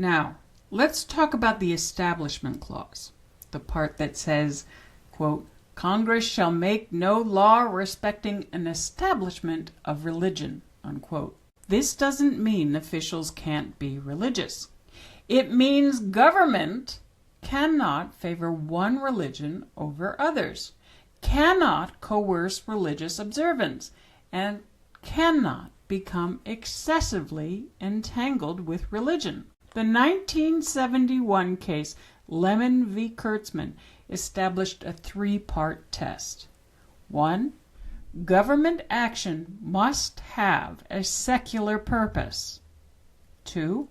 Now, let's talk about the Establishment Clause, the part that says, quote, Congress shall make no law respecting an establishment of religion, unquote. This doesn't mean officials can't be religious. It means government cannot favor one religion over others, cannot coerce religious observance, and cannot become excessively entangled with religion. The 1971 case Lemon v. Kurtzman established a three-part test. 1. Government action must have a secular purpose. 2.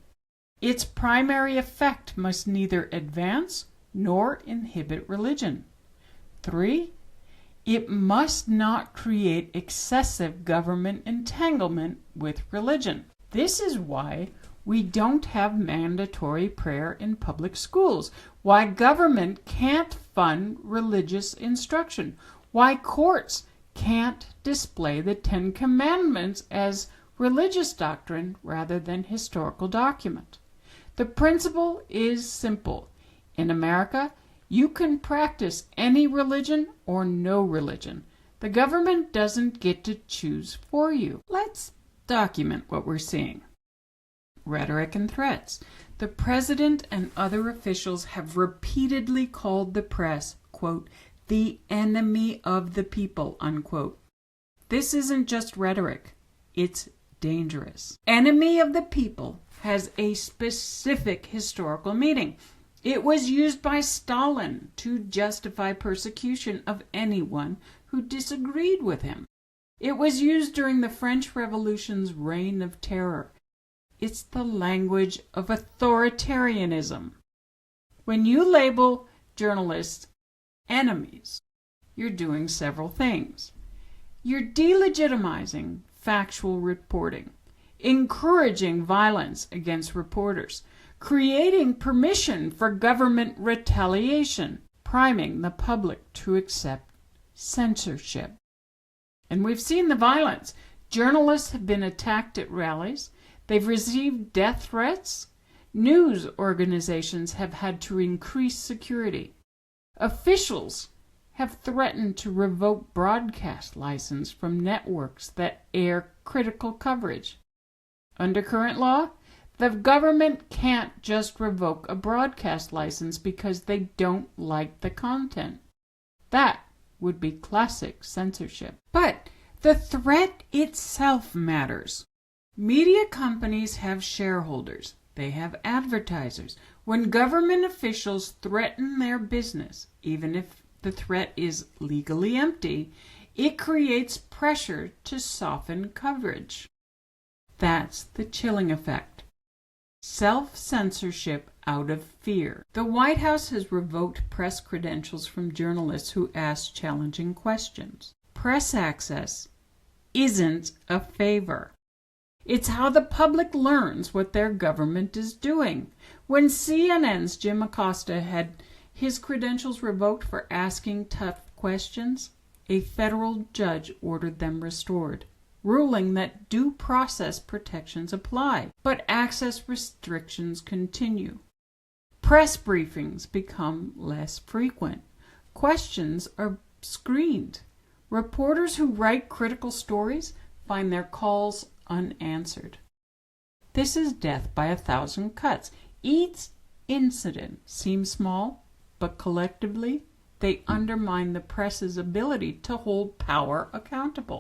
Its primary effect must neither advance nor inhibit religion. 3. It must not create excessive government entanglement with religion. This is why we don't have mandatory prayer in public schools, why government can't fund religious instruction, why courts can't display the Ten Commandments as religious doctrine rather than historical document. The principle is simple. In America, you can practice any religion or no religion. The government doesn't get to choose for you. Let's document what we're seeing. Rhetoric and threats. The president and other officials have repeatedly called the press, quote, the enemy of the people, unquote. This isn't just rhetoric. It's dangerous. Enemy of the people has a specific historical meaning. It was used by Stalin to justify persecution of anyone who disagreed with him. It was used during the French Revolution's reign of terror. It's the language of authoritarianism. When you label journalists enemies, you're doing several things. You're delegitimizing factual reporting, encouraging violence against reporters, creating permission for government retaliation, priming the public to accept censorship. And we've seen the violence. Journalists have been attacked at rallies. They've received death threats. News organizations have had to increase security. Officials have threatened to revoke broadcast license from networks that air critical coverage. Under current law, the government can't just revoke a broadcast license because they don't like the content. That would be classic censorship. But the threat itself matters. Media companies have shareholders. They have advertisers. When government officials threaten their business, even if the threat is legally empty, it creates pressure to soften coverage. That's the chilling effect. Self-censorship out of fear. The White House has revoked press credentials from journalists who ask challenging questions. Press access isn't a favor. It's how the public learns what their government is doing. When CNN's Jim Acosta had his credentials revoked for asking tough questions, a federal judge ordered them restored, ruling that due process protections apply, but access restrictions continue. Press briefings become less frequent. Questions are screened. Reporters who write critical stories find their calls unanswered. This is death by 1,000 cuts. Each incident seems small, but collectively they undermine the press's ability to hold power accountable.